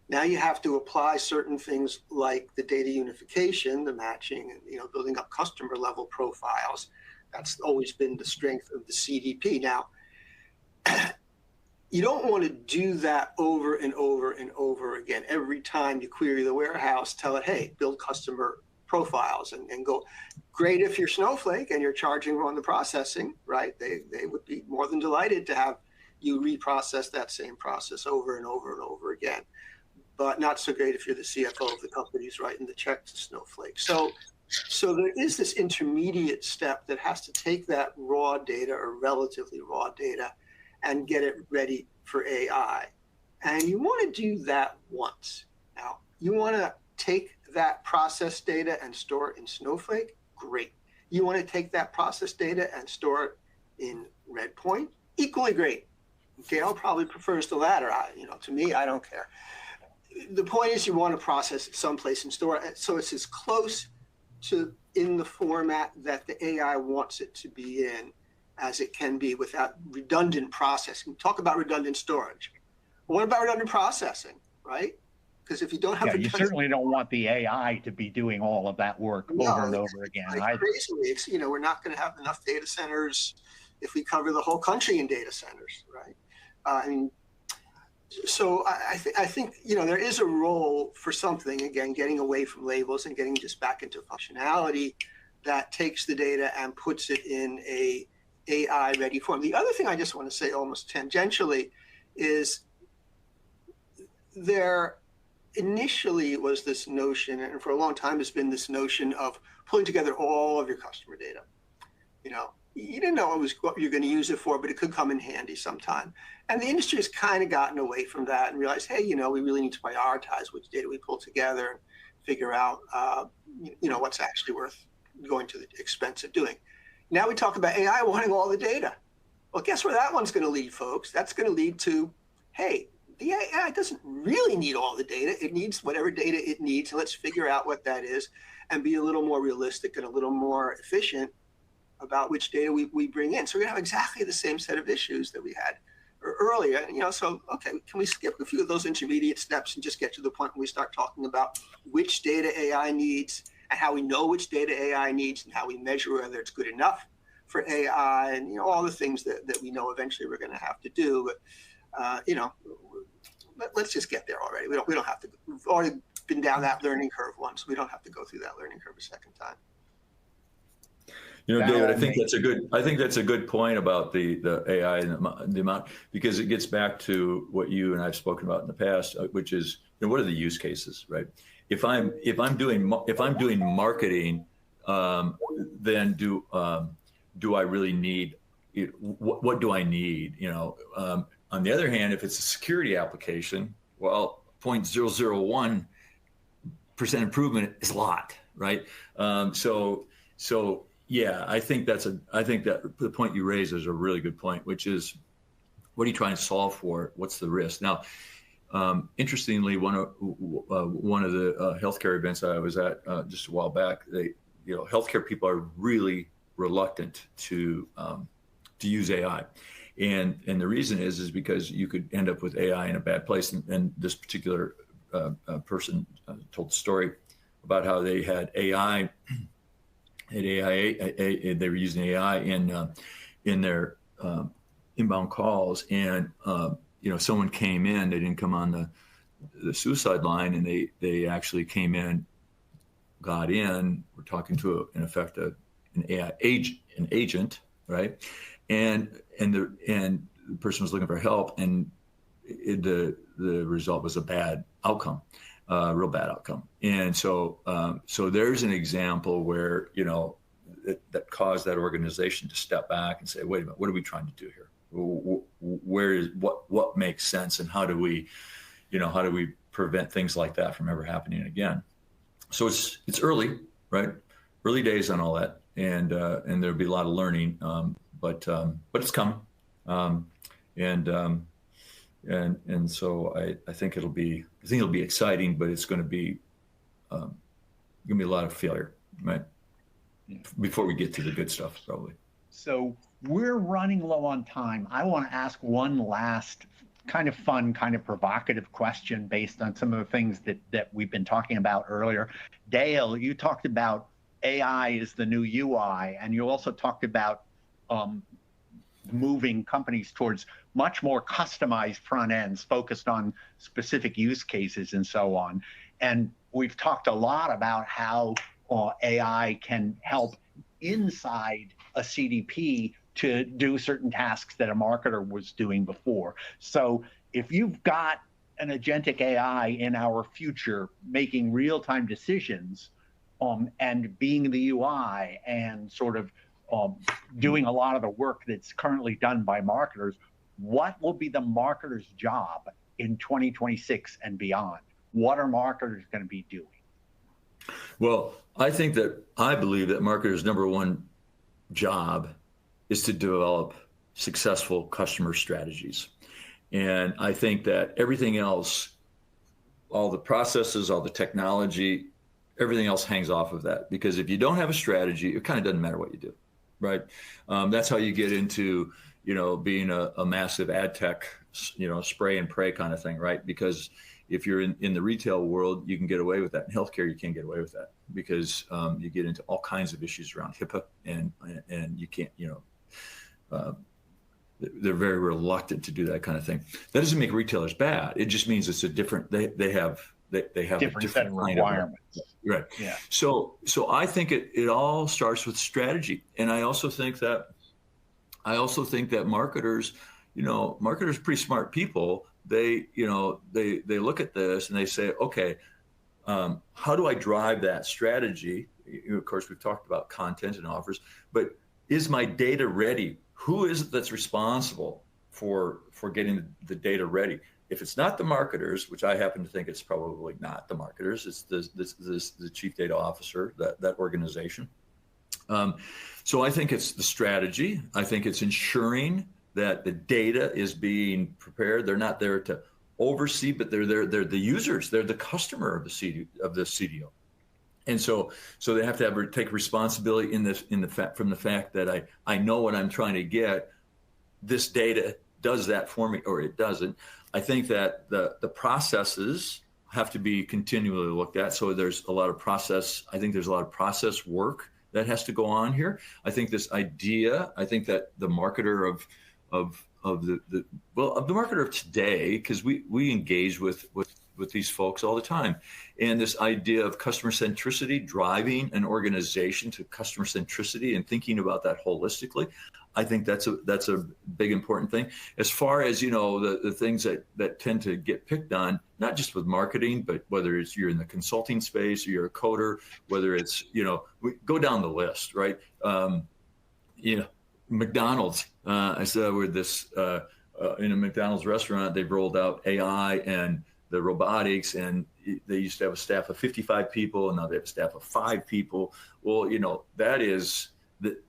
Now you have to apply certain things like the data unification, the matching, and building up customer level profiles. That's always been the strength of the CDP. Now, you don't want to do that over and over and over again. Every time you query the warehouse, tell it, hey, build customer profiles and go. Great if you're Snowflake and you're charging on the processing, right? They would be more than delighted to have you reprocess that same process over and over and over again. But not so great if you're the CFO of the company who's writing the check to Snowflake. So there is this intermediate step that has to take that raw data or relatively raw data and get it ready for AI. And you want to do that once. Now, you want to take that process data and store it in Snowflake? Great. You want to take that process data and store it in Redpoint? Equally great. Dale probably prefers the latter. To me, I don't care. The point is you want to process it someplace and store it so it's as close to in the format that the AI wants it to be in as it can be without redundant processing. Talk about redundant storage. Well, what about redundant processing, right? Because if you don't have you certainly don't want the AI to be doing all of that work over and over again. Crazily, we're not going to have enough data centers if we cover the whole country in data centers, right? So I think there is a role for something, again, getting away from labels and getting just back into functionality that takes the data and puts it in a AI ready form. The other thing I just want to say almost tangentially is there initially was this notion, and for a long time has been this notion of pulling together all of your customer data. You didn't know what you're going to use it for, but it could come in handy sometime. And the industry has kind of gotten away from that and realized, hey, we really need to prioritize which data we pull together and figure out, what's actually worth going to the expense of doing. Now we talk about AI wanting all the data. Well, guess where that one's going to lead, folks? That's going to lead to, hey, the AI doesn't really need all the data. It needs whatever data it needs. So let's figure out what that is and be a little more realistic and a little more efficient about which data we bring in. So we're going to have exactly the same set of issues that we had earlier. So, okay, can we skip a few of those intermediate steps and just get to the point where we start talking about which data AI needs and how we know which data AI needs and how we measure whether it's good enough for AI and, all the things that we know eventually we're going to have to do. But, let's just get there already. We don't have to. We've already been down that learning curve once. We don't have to go through that learning curve a second time. David, I think that's a good point about the AI and the amount, because it gets back to what you and I've spoken about in the past, which is what are the use cases, right? If I'm doing marketing, then do I really need it? What do I need? On the other hand, if it's a security application, well, 0.001% improvement is a lot, right? So yeah, I think that the point you raise is a really good point, which is, what are you trying to solve for? What's the risk? Now, interestingly, one of the healthcare events I was at just a while back, healthcare people are really reluctant to use AI, and the reason is because you could end up with AI in a bad place. And this particular person told the story about how they had AI. They were using AI in their inbound calls, and someone came in. They didn't come on the suicide line, and they actually came in, got in. We're talking to in effect an AI agent, right? And the person was looking for help, and the result was a bad outcome. Real bad outcome. And so there's an example where, that caused that organization to step back and say, wait a minute, what are we trying to do here? What makes sense, and how do we prevent things like that from ever happening again? So it's early, right? Early days on all that, and there'll be a lot of learning, but it's coming. And so I think it'll be exciting, but it's going to be a lot of failure, right? Yeah. Before we get to the good stuff, probably. So we're running low on time. I want to ask one last kind of fun, kind of provocative question based on some of the things that we've been talking about earlier. Dale, you talked about AI is the new UI, and you also talked about moving companies towards much more customized front ends focused on specific use cases and so on. And we've talked a lot about how AI can help inside a CDP to do certain tasks that a marketer was doing before. So if you've got an agentic AI in our future making real-time decisions and being the UI and sort of doing a lot of the work that's currently done by marketers, what will be the marketer's job in 2026 and beyond? What are marketers going to be doing? Well, I believe that marketers' number one job is to develop successful customer strategies. And I think that everything else, all the processes, all the technology, everything else hangs off of that. Because if you don't have a strategy, it kind of doesn't matter what you do, right? That's how you get into, being a massive ad tech, spray and pray kind of thing, right? Because if you're in the retail world, you can get away with that. In healthcare, you can't get away with that because you get into all kinds of issues around HIPAA, and you can't, they're very reluctant to do that kind of thing. That doesn't make retailers bad. It just means it's a different. They have different set of requirements. Right. Yeah. So I think it all starts with strategy, and I also think that marketers, marketers are pretty smart people. They look at this and they say, okay, how do I drive that strategy? Of course, we've talked about content and offers, but is my data ready? Who is it that's responsible for getting the data ready? If it's not the marketers, which I happen to think it's probably not the marketers, it's the chief data officer, that organization. So I think it's the strategy. I think it's ensuring that the data is being prepared. They're not there to oversee, but they're the users. They're the customer of the CDO. And so they have to take responsibility from the fact that I know what I'm trying to get. This data does that for me, or it doesn't. I think that the processes have to be continually looked at. So there's a lot of process. I think there's a lot of process work that has to go on here. I think that the marketer of the marketer of today, because we engage with these folks all the time, and this idea of customer centricity, driving an organization to customer centricity and thinking about that holistically, I think that's a big important thing. As far as the things that tend to get picked on, not just with marketing, but whether it's you're in the consulting space or you're a coder, whether it's we go down the list, right? McDonald's. I saw with this in a McDonald's restaurant, they've rolled out AI, and the robotics, and they used to have a staff of 55 people, and now they have a staff of 5 people. Well,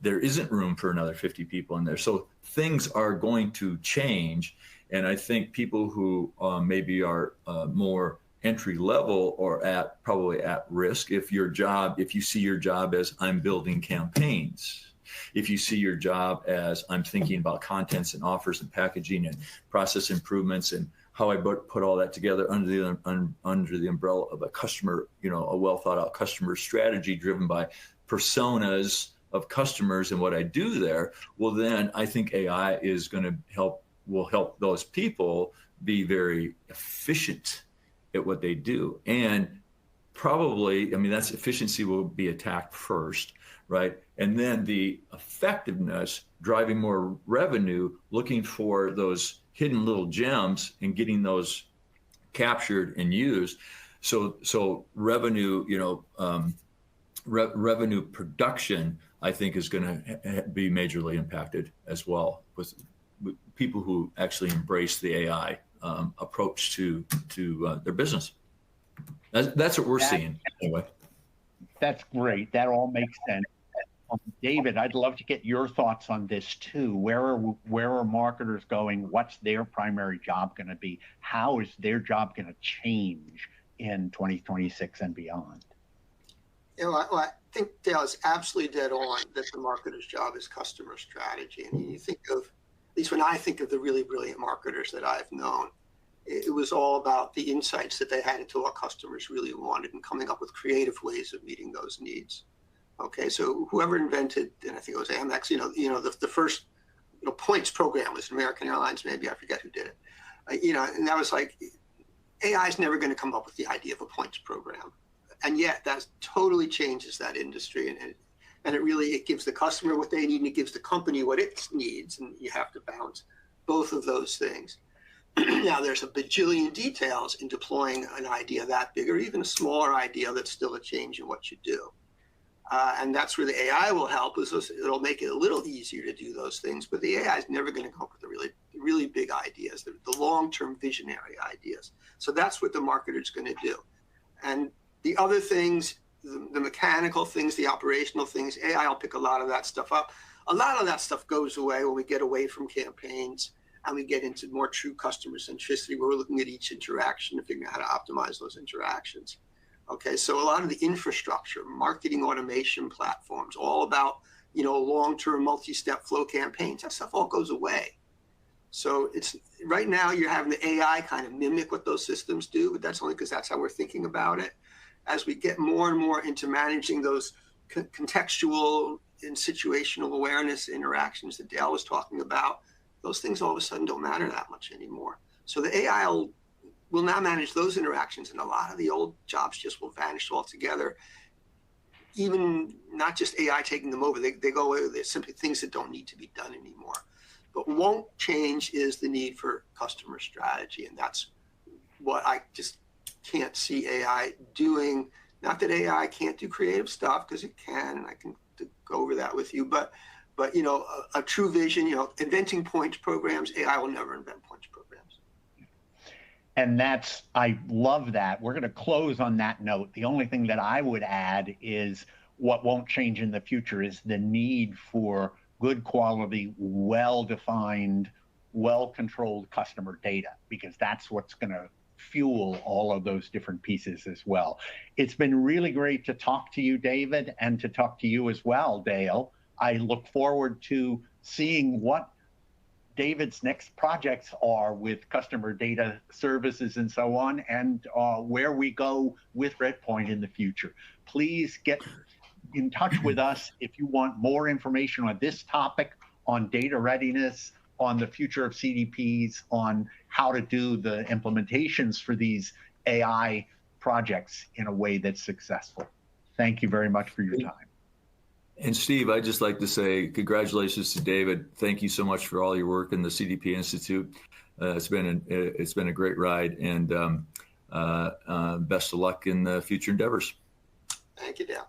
there isn't room for another 50 people in there. So things are going to change. And I think people who maybe are more entry level or probably at risk, if you see your job as I'm building campaigns, if you see your job as I'm thinking about contents and offers and packaging and process improvements and how I put all that together under the umbrella of a customer, a well thought out customer strategy driven by personas of customers and what I do there, well, then I think AI is going to will help those people be very efficient at what they do. And probably, that's efficiency will be attacked first, right? And then the effectiveness, driving more revenue, looking for those hidden little gems and getting those captured and used. So revenue, revenue production, I think, is going to be majorly impacted as well with people who actually embrace the AI approach to their business. That's what we're seeing anyway. That's great. That all makes sense. David, I'd love to get your thoughts on this too. Where are marketers going? What's their primary job going to be? How is their job going to change in 2026 and beyond? I think Dale is absolutely dead on that the marketer's job is customer strategy. And you think of, at least when I think of the really brilliant marketers that I've known, it was all about the insights that they had into what customers really wanted and coming up with creative ways of meeting those needs. Okay, so whoever invented, and I think it was Amex, the first points program was American Airlines, maybe, I forget who did it. And that was like, AI is never going to come up with the idea of a points program. And yet that totally changes that industry. And it gives the customer what they need, and it gives the company what it needs. And you have to balance both of those things. Now, there's a bajillion details in deploying an idea that big, or even a smaller idea that's still a change in what you do. And that's where the AI will help. It'll make it a little easier to do those things, but the AI is never going to come up with the really big ideas, the long-term visionary ideas. So that's what the marketer's going to do. And the other things, the mechanical things, the operational things, AI will pick a lot of that stuff up. A lot of that stuff goes away when we get away from campaigns and we get into more true customer centricity, where we're looking at each interaction and figuring out how to optimize those interactions. Okay, so a lot of the infrastructure, marketing automation platforms, all about, long-term multi-step flow campaigns, that stuff all goes away. So it's right now you're having the AI kind of mimic what those systems do, but that's only because that's how we're thinking about it. As we get more and more into managing those contextual and situational awareness interactions that Dale was talking about, those things all of a sudden don't matter that much anymore. So the AI will now manage those interactions, and a lot of the old jobs just will vanish altogether. Even not just AI taking them over, they go away. There's simply things that don't need to be done anymore. But what won't change is the need for customer strategy, and that's what I just can't see AI doing. Not that AI can't do creative stuff, because it can, and I can go over that with you, but a true vision, inventing points programs, AI will never invent points programs. And I love that. We're going to close on that note. The only thing that I would add is what won't change in the future is the need for good quality, well-defined, well-controlled customer data, because that's what's going to fuel all of those different pieces as well. It's been really great to talk to you, David, and to talk to you as well, Dale. I look forward to seeing what David's next projects are with customer data services and so on, and where we go with Redpoint in the future. Please get in touch with us if you want more information on this topic, on data readiness, on the future of CDPs, on how to do the implementations for these AI projects in a way that's successful. Thank you very much for your time. And Steve, I'd just like to say congratulations to David. Thank you so much for all your work in the CDP Institute. It's been a great ride, and best of luck in the future endeavors. Thank you, Dale.